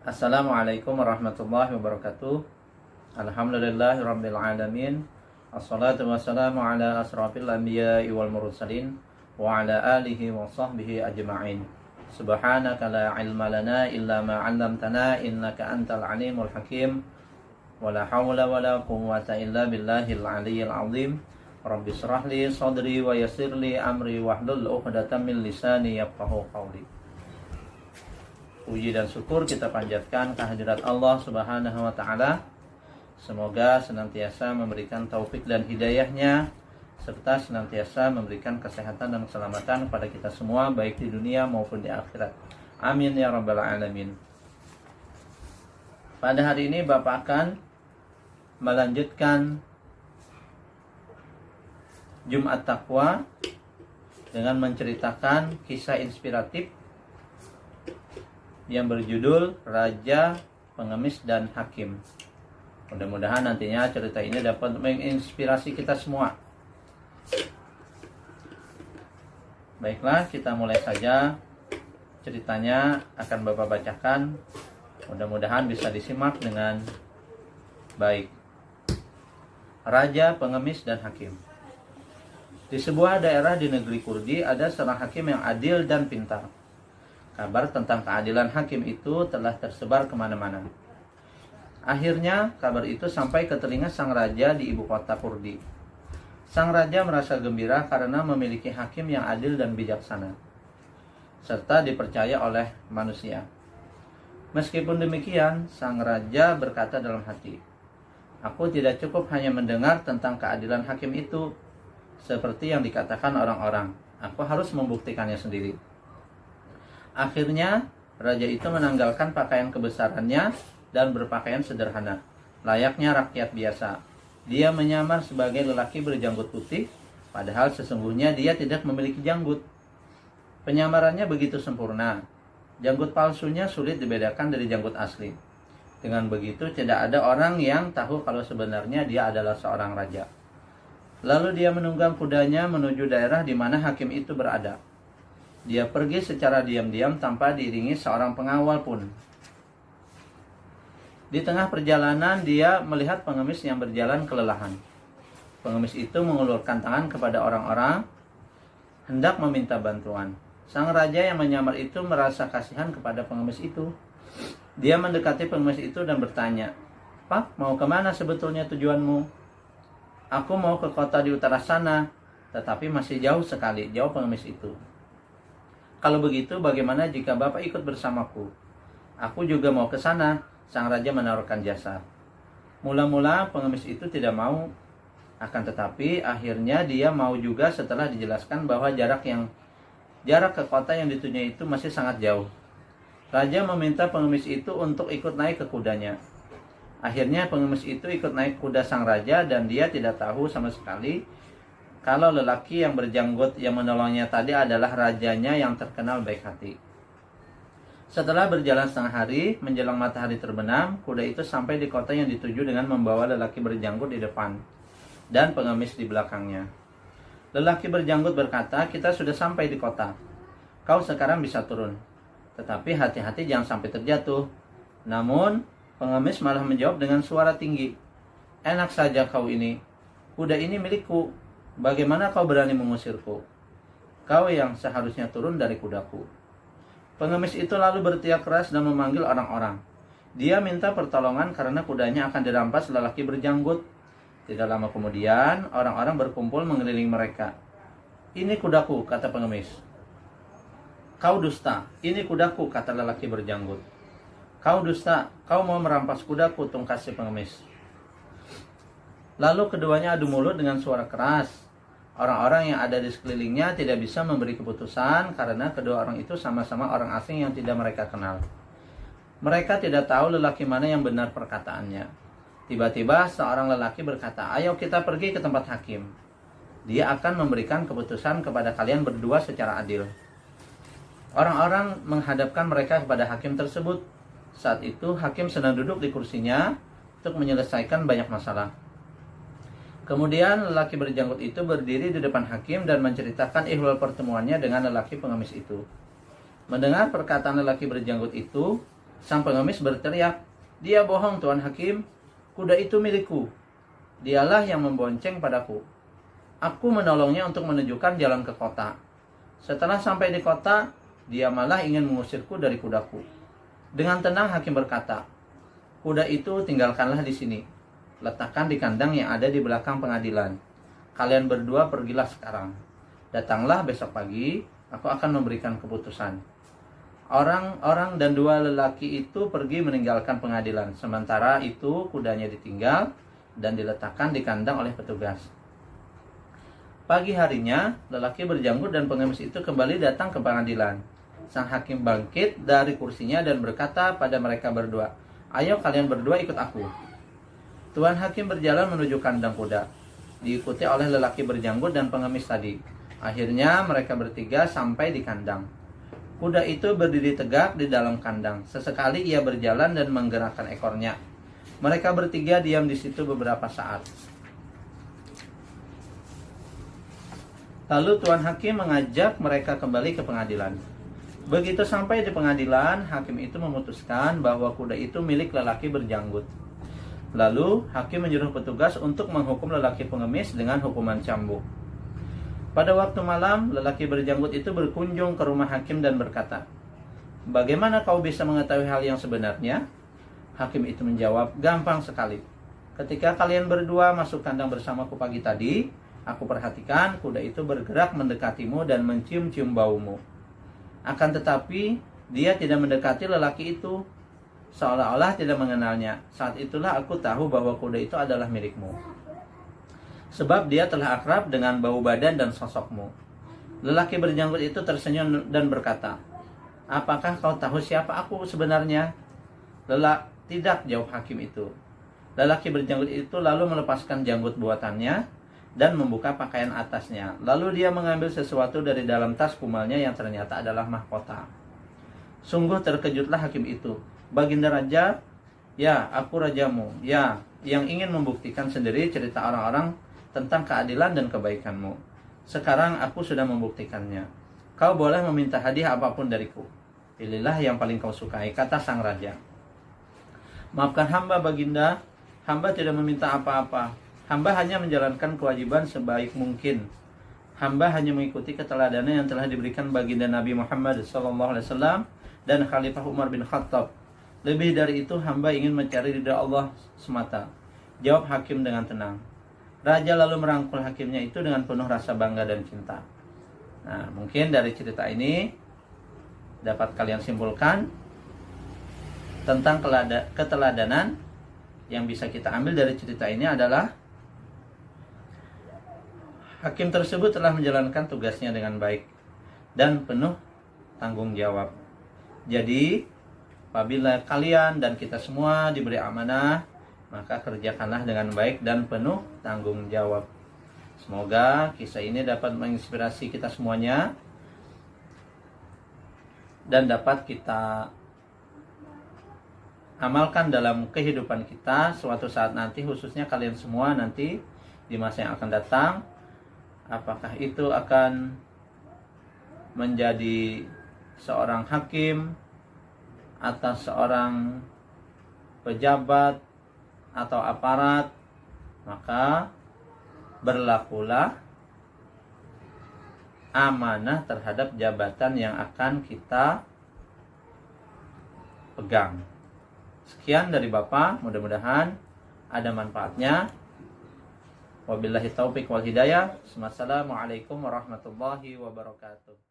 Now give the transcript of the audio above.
Assalamualaikum warahmatullahi wabarakatuh. Alhamdulillahirabbil alamin. Assalatu wassalamu ala asrafil anbiya'i wal mursalin wa ala alihi wa sahbihi ajma'in. Subhanaka la ilma lana illa ma 'allamtana innaka antal alimul hakim. Wa la haula wa la quwwata illa billahil aliyyil azim. Rabbi shrah li sadri wa yassir li amri wahlul 'uqdatam min lisani yafqahu qawli. Puji dan syukur kita panjatkan kehadirat Allah Subhanahu wa taala. Semoga senantiasa memberikan taufik dan hidayahnya, serta senantiasa memberikan kesehatan dan keselamatan kepada kita semua, baik di dunia maupun di akhirat. Amin ya rabbal alamin. Pada hari ini Bapak akan melanjutkan Jumat Taqwa dengan menceritakan kisah inspiratif yang berjudul Raja, Pengemis, dan Hakim. Mudah-mudahan nantinya cerita ini dapat menginspirasi kita semua. Baiklah, kita mulai saja. Ceritanya akan Bapak bacakan. Mudah-mudahan bisa disimak dengan baik. Raja, Pengemis, dan Hakim. Di sebuah daerah di negeri Kurdi ada seorang hakim yang adil dan pintar. Kabar tentang keadilan hakim itu telah tersebar kemana-mana. Akhirnya kabar itu sampai ke telinga sang raja di ibu kota Kurdi. Sang raja merasa gembira karena memiliki hakim yang adil dan bijaksana, serta dipercaya oleh manusia. Meskipun demikian, sang raja berkata dalam hati, "Aku tidak cukup hanya mendengar tentang keadilan hakim itu, seperti yang dikatakan orang-orang. Aku harus membuktikannya sendiri." Akhirnya, raja itu menanggalkan pakaian kebesarannya dan berpakaian sederhana, layaknya rakyat biasa. Dia menyamar sebagai lelaki berjanggut putih, padahal sesungguhnya dia tidak memiliki janggut. Penyamarannya begitu sempurna, janggut palsunya sulit dibedakan dari janggut asli. Dengan begitu, tidak ada orang yang tahu kalau sebenarnya dia adalah seorang raja. Lalu dia menunggang kudanya menuju daerah di mana hakim itu berada. Dia pergi secara diam-diam tanpa diiringi seorang pengawal pun. Di tengah perjalanan dia melihat pengemis yang berjalan kelelahan. Pengemis itu mengulurkan tangan kepada orang-orang, hendak meminta bantuan. Sang raja yang menyamar itu merasa kasihan kepada pengemis itu. Dia mendekati pengemis itu dan bertanya, "Pak, mau kemana sebetulnya tujuanmu?" "Aku mau ke kota di utara sana, tetapi masih jauh sekali," jawab pengemis itu. "Kalau begitu, bagaimana jika Bapak ikut bersamaku? Aku juga mau ke sana," sang raja menawarkan jasa. Mula-mula pengemis itu tidak mau, akan tetapi akhirnya dia mau juga setelah dijelaskan bahwa jarak ke kota yang ditujunya itu masih sangat jauh. Raja meminta pengemis itu untuk ikut naik ke kudanya. Akhirnya pengemis itu ikut naik kuda sang raja dan dia tidak tahu sama sekali kalau lelaki yang berjanggut yang menolongnya tadi adalah rajanya yang terkenal baik hati. Setelah berjalan setengah hari, menjelang matahari terbenam, kuda itu sampai di kota yang dituju dengan membawa lelaki berjanggut di depan dan pengemis di belakangnya. Lelaki berjanggut berkata, "Kita sudah sampai di kota. Kau sekarang bisa turun. Tetapi hati-hati jangan sampai terjatuh." Namun, pengemis malah menjawab dengan suara tinggi, "Enak saja kau ini. Kuda ini milikku. Bagaimana kau berani mengusirku? Kau yang seharusnya turun dari kudaku." Pengemis itu lalu berteriak keras dan memanggil orang-orang. Dia minta pertolongan karena kudanya akan dirampas lelaki berjanggut. Tidak lama kemudian, orang-orang berkumpul mengelilingi mereka. "Ini kudaku," kata pengemis. "Kau dusta, ini kudaku," kata lelaki berjanggut. "Kau dusta, kau mau merampas kudaku," tungkas si pengemis. Lalu keduanya adu mulut dengan suara keras. Orang-orang yang ada di sekelilingnya tidak bisa memberi keputusan karena kedua orang itu sama-sama orang asing yang tidak mereka kenal. Mereka tidak tahu lelaki mana yang benar perkataannya. Tiba-tiba seorang lelaki berkata, "Ayo kita pergi ke tempat hakim. Dia akan memberikan keputusan kepada kalian berdua secara adil." Orang-orang menghadapkan mereka kepada hakim tersebut. Saat itu hakim sedang duduk di kursinya untuk menyelesaikan banyak masalah. Kemudian lelaki berjanggut itu berdiri di depan hakim dan menceritakan ihwal pertemuannya dengan lelaki pengemis itu. Mendengar perkataan lelaki berjanggut itu, Sang pengemis berteriak, "Dia bohong, Tuan Hakim. Kuda itu milikku. Dialah yang membonceng padaku. Aku menolongnya untuk menunjukkan jalan ke kota. Setelah sampai di kota, dia malah ingin mengusirku dari kudaku." Dengan tenang Hakim berkata, "Kuda itu tinggalkanlah di sini. Letakkan di kandang yang ada di belakang pengadilan. Kalian berdua pergilah sekarang. Datanglah besok pagi, aku akan memberikan keputusan." Orang-orang dan dua lelaki itu pergi meninggalkan pengadilan. Sementara itu kudanya ditinggal dan diletakkan di kandang oleh petugas. Pagi harinya, lelaki berjanggut dan pengemis itu kembali datang ke pengadilan. Sang hakim bangkit dari kursinya dan berkata pada mereka berdua, "Ayo kalian berdua ikut aku." Tuan Hakim berjalan menuju kandang kuda, diikuti oleh lelaki berjanggut dan pengemis tadi. Akhirnya mereka bertiga sampai di kandang. Kuda itu berdiri tegak di dalam kandang. Sesekali ia berjalan dan menggerakkan ekornya. Mereka bertiga diam di situ beberapa saat. Lalu Tuan Hakim mengajak mereka kembali ke pengadilan. Begitu sampai di pengadilan, hakim itu memutuskan bahwa kuda itu milik lelaki berjanggut. Lalu hakim menyuruh petugas untuk menghukum lelaki pengemis dengan hukuman cambuk. Pada waktu malam, lelaki berjanggut itu berkunjung ke rumah hakim dan berkata, "Bagaimana kau bisa mengetahui hal yang sebenarnya?" Hakim itu menjawab, "Gampang sekali. Ketika kalian berdua masuk kandang bersamaku pagi tadi, aku perhatikan kuda itu bergerak mendekatimu dan mencium-cium baumu. Akan tetapi, dia tidak mendekati lelaki itu, seolah-olah tidak mengenalnya. Saat itulah aku tahu bahwa kuda itu adalah milikmu. Sebab dia telah akrab dengan bau badan dan sosokmu." Lelaki berjanggut itu tersenyum dan berkata, "Apakah kau tahu siapa aku sebenarnya?" "Tidak," jawab hakim itu. Lelaki berjanggut itu lalu melepaskan janggut buatannya dan membuka pakaian atasnya. Lalu dia mengambil sesuatu dari dalam tas kumalnya yang ternyata adalah mahkota. Sungguh terkejutlah hakim itu. "Baginda Raja, ya aku rajamu, ya yang ingin membuktikan sendiri cerita orang-orang tentang keadilan dan kebaikanmu. Sekarang aku sudah membuktikannya. Kau boleh meminta hadiah apapun dariku. Pilihlah yang paling kau sukai," kata sang raja. "Maafkan hamba, Baginda. Hamba tidak meminta apa-apa. Hamba hanya menjalankan kewajiban sebaik mungkin. Hamba hanya mengikuti keteladanan yang telah diberikan Baginda Nabi Muhammad SAW dan Khalifah Umar bin Khattab. Lebih dari itu, hamba ingin mencari ridha Allah semata," jawab hakim dengan tenang. Raja lalu merangkul hakimnya itu dengan penuh rasa bangga dan cinta. Nah, mungkin dari cerita ini dapat kalian simpulkan tentang keteladanan yang bisa kita ambil dari cerita ini adalah hakim tersebut telah menjalankan tugasnya dengan baik dan penuh tanggung jawab. Jadi, apabila kalian dan kita semua diberi amanah, maka kerjakanlah dengan baik dan penuh tanggung jawab. Semoga kisah ini dapat menginspirasi kita semuanya dan dapat kita amalkan dalam kehidupan kita suatu saat nanti, khususnya kalian semua nanti di masa yang akan datang. Apakah itu akan menjadi seorang hakim atau seorang pejabat atau aparat, maka berlakulah amanah terhadap jabatan yang akan kita pegang. Sekian dari Bapak, mudah-mudahan ada manfaatnya. Wabillahi taufiq wal hidayah. Wassalamualaikum warahmatullahi wabarakatuh.